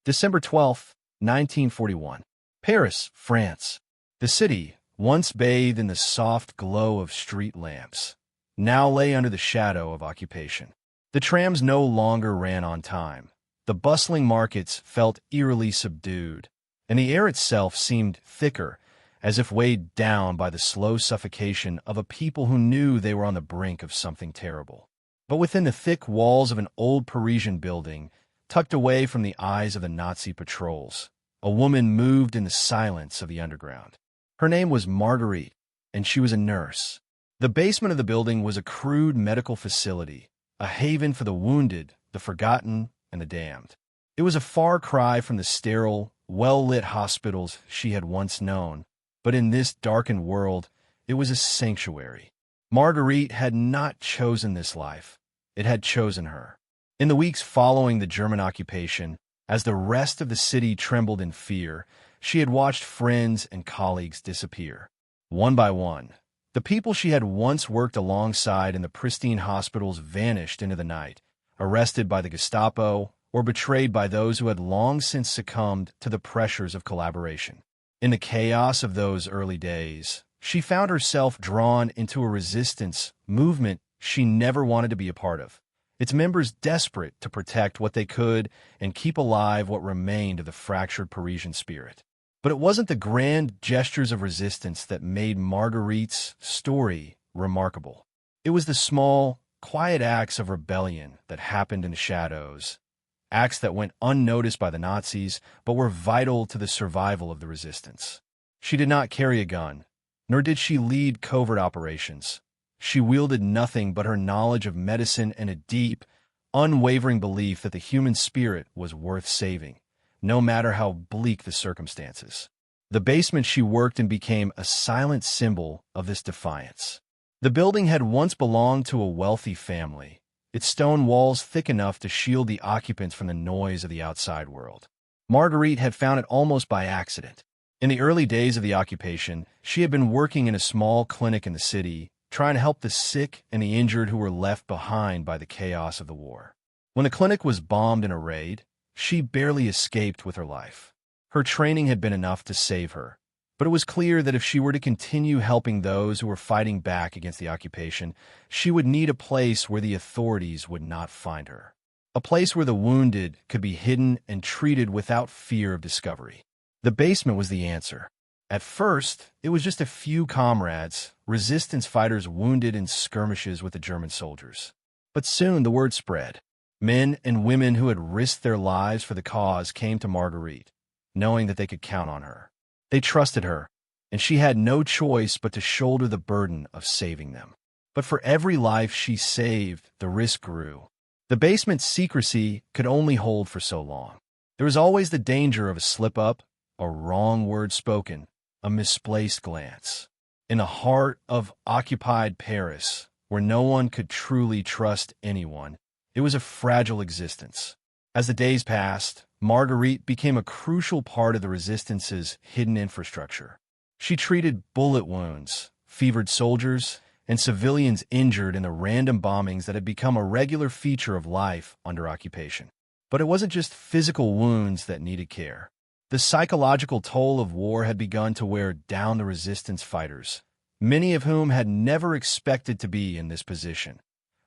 December 12, 1941. Paris, France. The city, once bathed in the soft glow of street lamps, now lay under the shadow of occupation. The trams no longer ran on time. The bustling markets felt eerily subdued, and the air itself seemed thicker, as if weighed down by the slow suffocation of a people who knew they were on the brink of something terrible. But within the thick walls of an old Parisian building, tucked away from the eyes of the Nazi patrols, a woman moved in the silence of the underground. Her name was Marguerite, and she was a nurse. The basement of the building was a crude medical facility, a haven for the wounded, the forgotten, and the damned. It was a far cry from the sterile, well-lit hospitals she had once known, but in this darkened world, it was a sanctuary. Marguerite had not chosen this life. It had chosen her. In the weeks following the German occupation, as the rest of the city trembled in fear, she had watched friends and colleagues disappear. One by one, the people she had once worked alongside in the pristine hospitals vanished into the night, arrested by the Gestapo or betrayed by those who had long since succumbed to the pressures of collaboration. In the chaos of those early days, she found herself drawn into a resistance movement she never wanted to be a part of, its members desperate to protect what they could and keep alive what remained of the fractured Parisian spirit. But it wasn't the grand gestures of resistance that made Marguerite's story remarkable. It was the small, quiet acts of rebellion that happened in the shadows, acts that went unnoticed by the Nazis but were vital to the survival of the resistance. She did not carry a gun, nor did she lead covert operations. She wielded nothing but her knowledge of medicine and a deep, unwavering belief that the human spirit was worth saving, no matter how bleak the circumstances. The basement she worked in became a silent symbol of this defiance. The building had once belonged to a wealthy family, its stone walls thick enough to shield the occupants from the noise of the outside world. Marguerite had found it almost by accident. In the early days of the occupation, she had been working in a small clinic in the city, trying to help the sick and the injured who were left behind by the chaos of the war. When the clinic was bombed in a raid, she barely escaped with her life. Her training had been enough to save her, but it was clear that if she were to continue helping those who were fighting back against the occupation, she would need a place where the authorities would not find her. A place where the wounded could be hidden and treated without fear of discovery. The basement was the answer. At first, it was just a few comrades, resistance fighters wounded in skirmishes with the German soldiers. But soon the word spread. Men and women who had risked their lives for the cause came to Marguerite, knowing that they could count on her. They trusted her, and she had no choice but to shoulder the burden of saving them. But for every life she saved, the risk grew. The basement's secrecy could only hold for so long. There was always the danger of a slip-up, a wrong word spoken, a misplaced glance. In the heart of occupied Paris, where no one could truly trust anyone, it was a fragile existence. As the days passed, Marguerite became a crucial part of the resistance's hidden infrastructure. She treated bullet wounds, fevered soldiers, and civilians injured in the random bombings that had become a regular feature of life under occupation. But it wasn't just physical wounds that needed care. The psychological toll of war had begun to wear down the resistance fighters, many of whom had never expected to be in this position,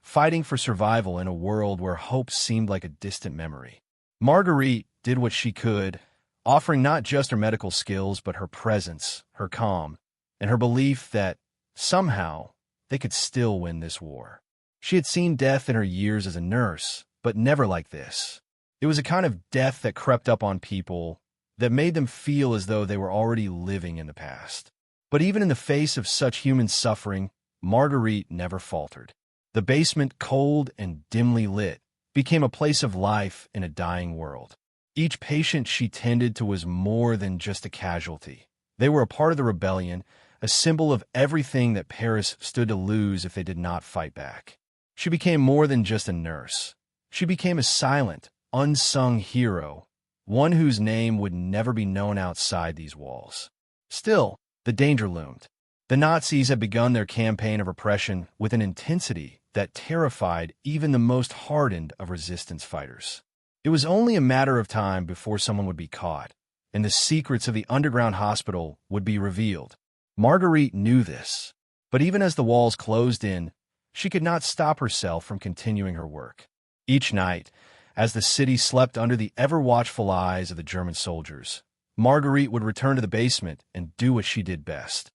fighting for survival in a world where hope seemed like a distant memory. Marguerite did what she could, offering not just her medical skills, but her presence, her calm, and her belief that, somehow, they could still win this war. She had seen death in her years as a nurse, but never like this. It was a kind of death that crept up on people, that made them feel as though they were already living in the past. But even in the face of such human suffering, Marguerite never faltered. The basement, cold and dimly lit, became a place of life in a dying world. Each patient she tended to was more than just a casualty. They were a part of the rebellion, a symbol of everything that Paris stood to lose if they did not fight back. She became more than just a nurse. She became a silent, unsung hero, one whose name would never be known outside these walls. Still, the danger loomed. The Nazis had begun their campaign of repression with an intensity that terrified even the most hardened of resistance fighters. It was only a matter of time before someone would be caught, and the secrets of the underground hospital would be revealed. Marguerite knew this, but even as the walls closed in, she could not stop herself from continuing her work. Each night, as the city slept under the ever-watchful eyes of the German soldiers, Marguerite would return to the basement and do what she did best: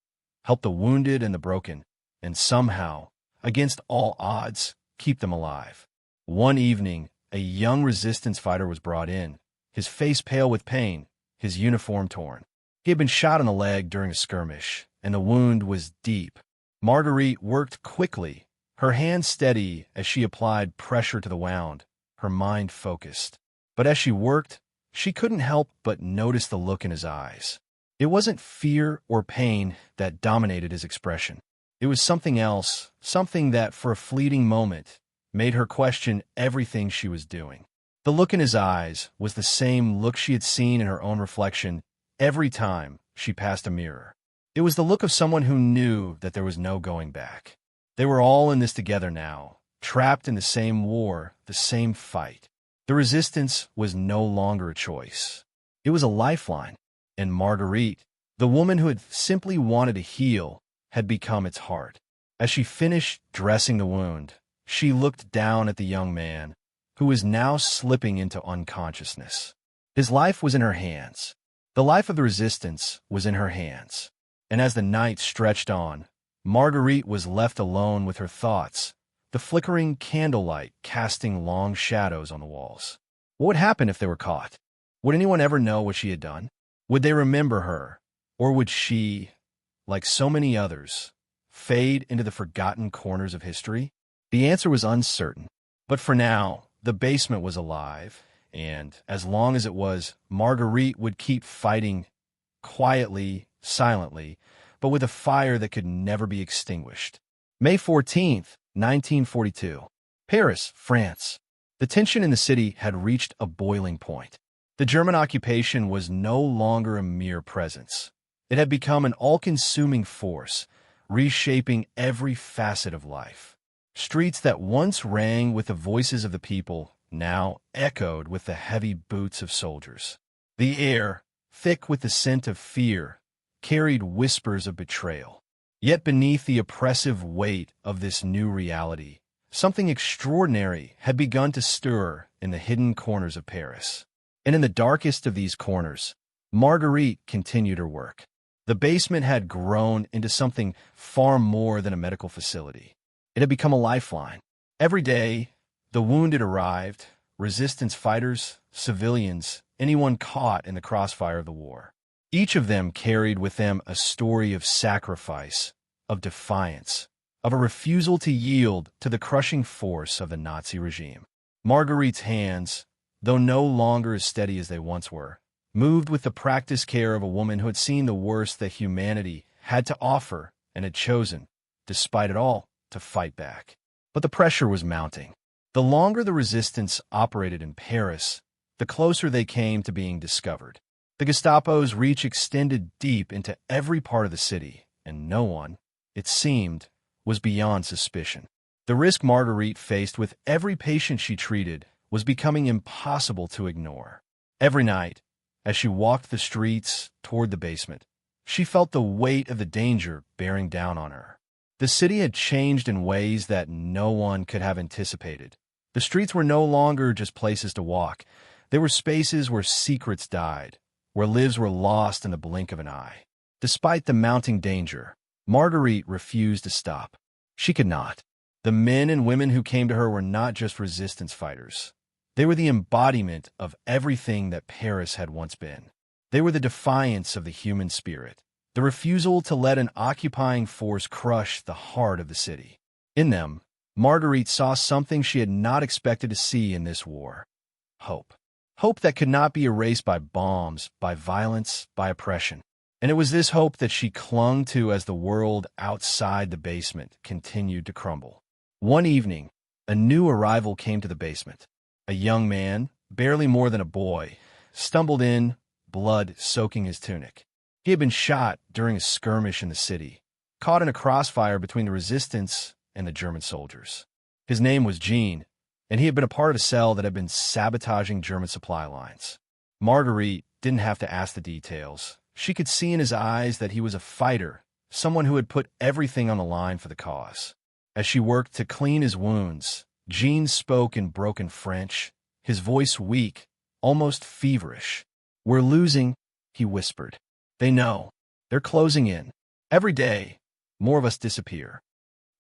help the wounded and the broken, and somehow, against all odds, keep them alive. One evening, a young resistance fighter was brought in, his face pale with pain, his uniform torn. He had been shot in the leg during a skirmish, and the wound was deep. Marguerite worked quickly, her hands steady as she applied pressure to the wound, her mind focused. But as she worked, she couldn't help but notice the look in his eyes. It wasn't fear or pain that dominated his expression. It was something else, something that, for a fleeting moment, made her question everything she was doing. The look in his eyes was the same look she had seen in her own reflection every time she passed a mirror. It was the look of someone who knew that there was no going back. They were all in this together now, trapped in the same war, the same fight. The resistance was no longer a choice. It was a lifeline, and Marguerite, the woman who had simply wanted to heal, had become its heart. As she finished dressing the wound, she looked down at the young man, who was now slipping into unconsciousness. His life was in her hands. The life of the resistance was in her hands. And as the night stretched on, Marguerite was left alone with her thoughts, the flickering candlelight casting long shadows on the walls. What would happen if they were caught? Would anyone ever know what she had done? Would they remember her? Or would she, like so many others, fade into the forgotten corners of history? The answer was uncertain. But for now, the basement was alive, and as long as it was, Marguerite would keep fighting quietly, silently, but with a fire that could never be extinguished. May 14th, 1942. Paris, France. The tension in the city had reached a boiling point. The German occupation was no longer a mere presence. It had become an all-consuming force, reshaping every facet of life. Streets that once rang with the voices of the people now echoed with the heavy boots of soldiers. The air, thick with the scent of fear, carried whispers of betrayal. Yet beneath the oppressive weight of this new reality, something extraordinary had begun to stir in the hidden corners of Paris. And in the darkest of these corners, Marguerite continued her work. The basement had grown into something far more than a medical facility. It had become a lifeline. Every day, the wounded arrived, resistance fighters, civilians, anyone caught in the crossfire of the war. Each of them carried with them a story of sacrifice, of defiance, of a refusal to yield to the crushing force of the Nazi regime. Marguerite's hands, though no longer as steady as they once were, moved with the practiced care of a woman who had seen the worst that humanity had to offer and had chosen, despite it all, to fight back. But the pressure was mounting. The longer the resistance operated in Paris, the closer they came to being discovered. The Gestapo's reach extended deep into every part of the city, and no one, it seemed, was beyond suspicion. The risk Marguerite faced with every patient she treated was becoming impossible to ignore. Every night, as she walked the streets toward the basement, she felt the weight of the danger bearing down on her. The city had changed in ways that no one could have anticipated. The streets were no longer just places to walk. They were spaces where secrets died, where lives were lost in the blink of an eye. Despite the mounting danger, Marguerite refused to stop. She could not. The men and women who came to her were not just resistance fighters. They were the embodiment of everything that Paris had once been. They were the defiance of the human spirit, the refusal to let an occupying force crush the heart of the city. In them, Marguerite saw something she had not expected to see in this war: hope. Hope that could not be erased by bombs, by violence, by oppression. And it was this hope that she clung to as the world outside the basement continued to crumble. One evening, a new arrival came to the basement. A young man, barely more than a boy, stumbled in, blood soaking his tunic. He had been shot during a skirmish in the city, caught in a crossfire between the resistance and the German soldiers. His name was Jean, and he had been a part of a cell that had been sabotaging German supply lines. Marguerite didn't have to ask the details. She could see in his eyes that he was a fighter, someone who had put everything on the line for the cause. As she worked to clean his wounds, Jean spoke in broken French, his voice weak, almost feverish. "We're losing," he whispered. "They know. They're closing in. Every day, more of us disappear."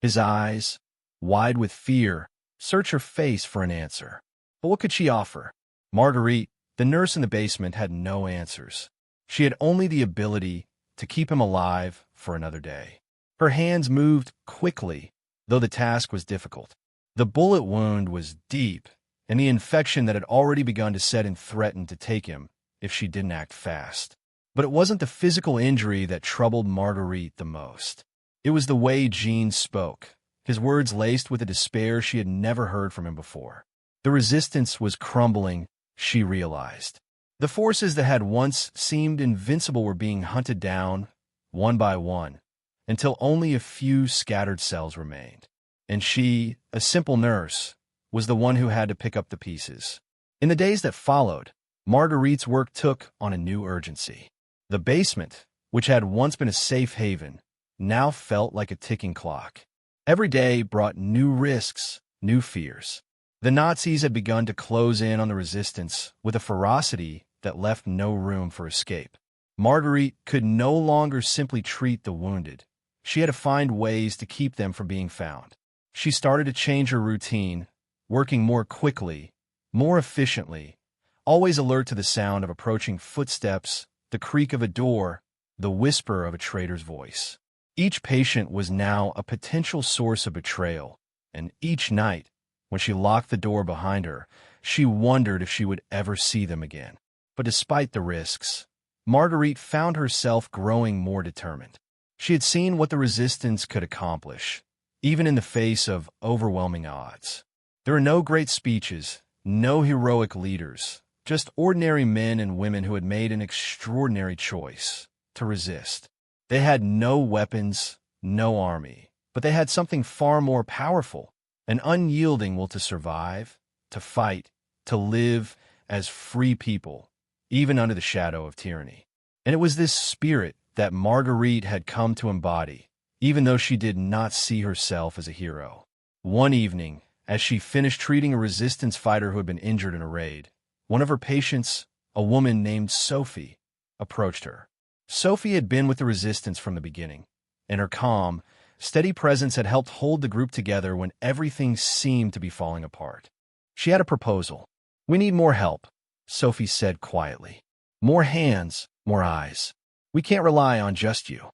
His eyes, wide with fear, searched her face for an answer. But what could she offer? Marguerite, the nurse in the basement, had no answers. She had only the ability to keep him alive for another day. Her hands moved quickly, though the task was difficult. The bullet wound was deep, and the infection that had already begun to set in threatened to take him if she didn't act fast. But it wasn't the physical injury that troubled Marguerite the most. It was the way Jean spoke, his words laced with a despair she had never heard from him before. The resistance was crumbling, she realized. The forces that had once seemed invincible were being hunted down, one by one, until only a few scattered cells remained. And she, a simple nurse, was the one who had to pick up the pieces. In the days that followed, Marguerite's work took on a new urgency. The basement, which had once been a safe haven, now felt like a ticking clock. Every day brought new risks, new fears. The Nazis had begun to close in on the resistance with a ferocity that left no room for escape. Marguerite could no longer simply treat the wounded. She had to find ways to keep them from being found. She started to change her routine, working more quickly, more efficiently, always alert to the sound of approaching footsteps, the creak of a door, the whisper of a traitor's voice. Each patient was now a potential source of betrayal, and each night, when she locked the door behind her, she wondered if she would ever see them again. But despite the risks, Marguerite found herself growing more determined. She had seen what the resistance could accomplish, even in the face of overwhelming odds. There were no great speeches, no heroic leaders, just ordinary men and women who had made an extraordinary choice to resist. They had no weapons, no army, but they had something far more powerful, an unyielding will to survive, to fight, to live as free people, even under the shadow of tyranny. And it was this spirit that Marguerite had come to embody, even though she did not see herself as a hero. One evening, as she finished treating a resistance fighter who had been injured in a raid, one of her patients, a woman named Sophie, approached her. Sophie had been with the resistance from the beginning, and her calm, steady presence had helped hold the group together when everything seemed to be falling apart. She had a proposal. "We need more help," Sophie said quietly. "More hands, more eyes. We can't rely on just you."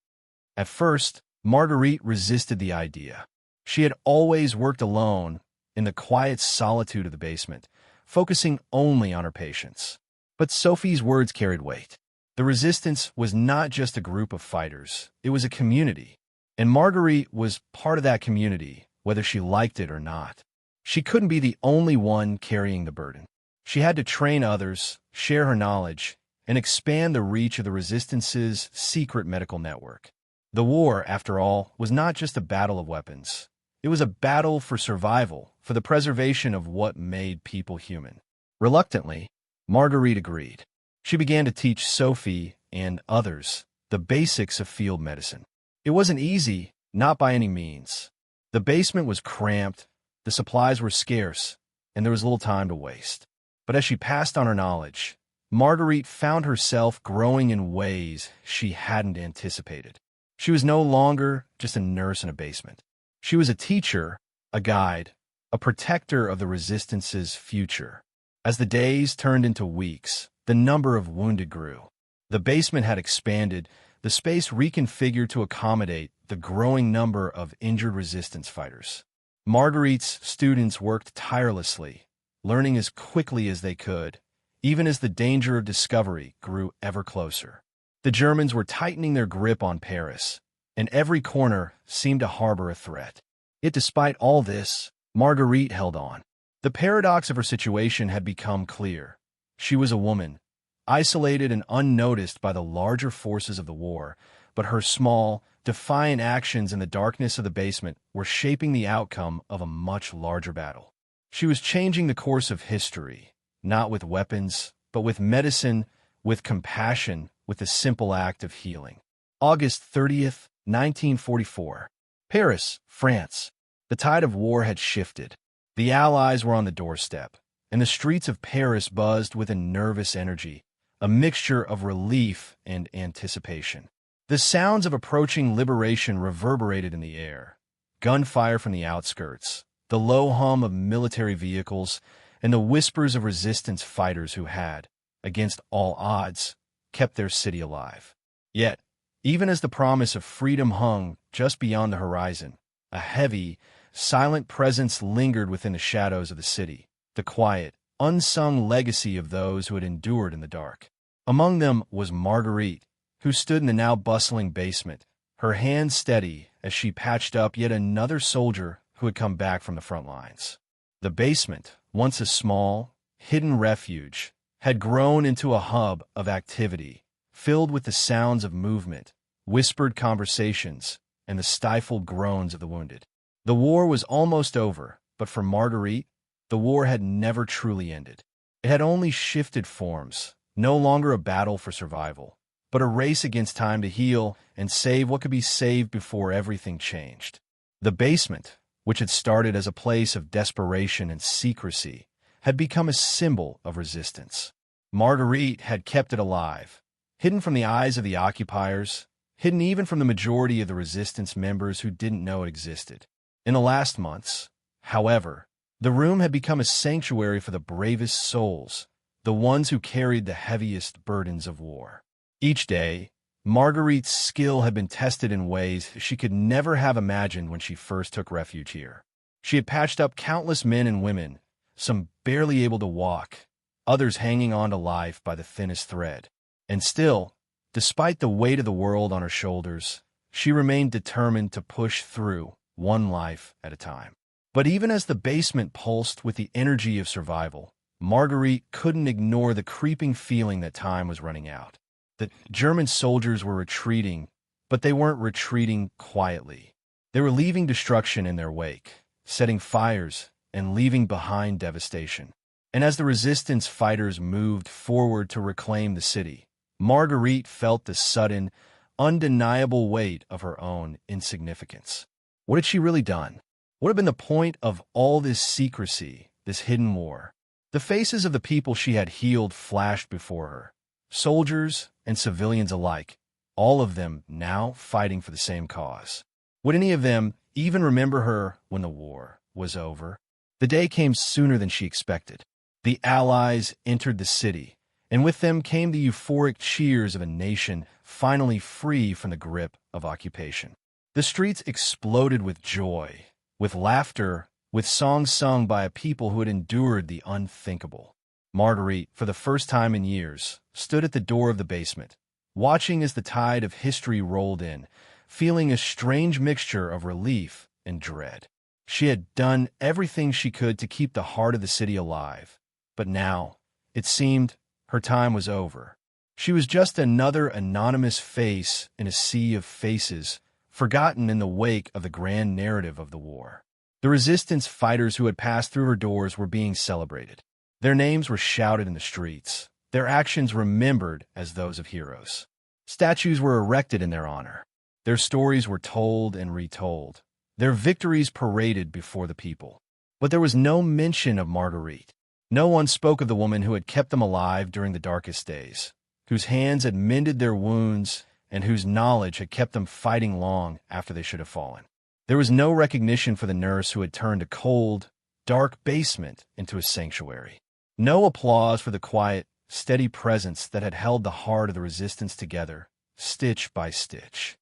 At first, Marguerite resisted the idea. She had always worked alone in the quiet solitude of the basement, focusing only on her patients. But Sophie's words carried weight. The resistance was not just a group of fighters, it was a community. And Marguerite was part of that community, whether she liked it or not. She couldn't be the only one carrying the burden. She had to train others, share her knowledge, and expand the reach of the resistance's secret medical network. The war, after all, was not just a battle of weapons. It was a battle for survival, for the preservation of what made people human. Reluctantly, Marguerite agreed. She began to teach Sophie and others the basics of field medicine. It wasn't easy, not by any means. The basement was cramped, the supplies were scarce, and there was little time to waste. But as she passed on her knowledge, Marguerite found herself growing in ways she hadn't anticipated. She was no longer just a nurse in a basement. She was a teacher, a guide, a protector of the resistance's future. As the days turned into weeks, the number of wounded grew. The basement had expanded, the space reconfigured to accommodate the growing number of injured resistance fighters. Marguerite's students worked tirelessly, learning as quickly as they could, even as the danger of discovery grew ever closer. The Germans were tightening their grip on Paris, and every corner seemed to harbor a threat. Yet despite all this, Marguerite held on. The paradox of her situation had become clear. She was a woman, isolated and unnoticed by the larger forces of the war, but her small, defiant actions in the darkness of the basement were shaping the outcome of a much larger battle. She was changing the course of history, not with weapons, but with medicine, with compassion, with the simple act of healing. August 30th, 1944. Paris, France. The tide of war had shifted. The Allies were on the doorstep, and the streets of Paris buzzed with a nervous energy, a mixture of relief and anticipation. The sounds of approaching liberation reverberated in the air. Gunfire from the outskirts, the low hum of military vehicles, and the whispers of resistance fighters who had, against all odds, kept their city alive. Yet, even as the promise of freedom hung just beyond the horizon, a heavy, silent presence lingered within the shadows of the city, the quiet, unsung legacy of those who had endured in the dark. Among them was Marguerite, who stood in the now bustling basement, her hands steady as she patched up yet another soldier who had come back from the front lines. The basement, once a small, hidden refuge, had grown into a hub of activity, filled with the sounds of movement, whispered conversations, and the stifled groans of the wounded. The war was almost over, but for Marguerite, the war had never truly ended. It had only shifted forms, no longer a battle for survival, but a race against time to heal and save what could be saved before everything changed. The basement, which had started as a place of desperation and secrecy, had become a symbol of resistance. Marguerite had kept it alive, hidden from the eyes of the occupiers, hidden even from the majority of the resistance members who didn't know it existed. In the last months, however, the room had become a sanctuary for the bravest souls, the ones who carried the heaviest burdens of war. Each day, Marguerite's skill had been tested in ways she could never have imagined when she first took refuge here. She had patched up countless men and women, some barely able to walk, others hanging on to life by the thinnest thread. And still, despite the weight of the world on her shoulders, she remained determined to push through, one life at a time. But even as the basement pulsed with the energy of survival, Marguerite couldn't ignore the creeping feeling that time was running out. The German soldiers were retreating, but they weren't retreating quietly. They were leaving destruction in their wake, setting fires and leaving behind devastation. And as the resistance fighters moved forward to reclaim the city, Marguerite felt the sudden, undeniable weight of her own insignificance. What had she really done? What had been the point of all this secrecy, this hidden war? The faces of the people she had healed flashed before her, soldiers and civilians alike, all of them now fighting for the same cause. Would any of them even remember her when the war was over? The day came sooner than she expected. The Allies entered the city, and with them came the euphoric cheers of a nation finally free from the grip of occupation. The streets exploded with joy, with laughter, with songs sung by a people who had endured the unthinkable. Marguerite, for the first time in years, stood at the door of the basement, watching as the tide of history rolled in, feeling a strange mixture of relief and dread. She had done everything she could to keep the heart of the city alive, but now, it seemed, her time was over. She was just another anonymous face in a sea of faces, forgotten in the wake of the grand narrative of the war. The resistance fighters who had passed through her doors were being celebrated. Their names were shouted in the streets, their actions remembered as those of heroes. Statues were erected in their honor. Their stories were told and retold, their victories paraded before the people. But there was no mention of Marguerite. No one spoke of the woman who had kept them alive during the darkest days, whose hands had mended their wounds, and whose knowledge had kept them fighting long after they should have fallen. There was no recognition for the nurse who had turned a cold, dark basement into a sanctuary. No applause for the quiet, steady presence that had held the heart of the resistance together, stitch by stitch.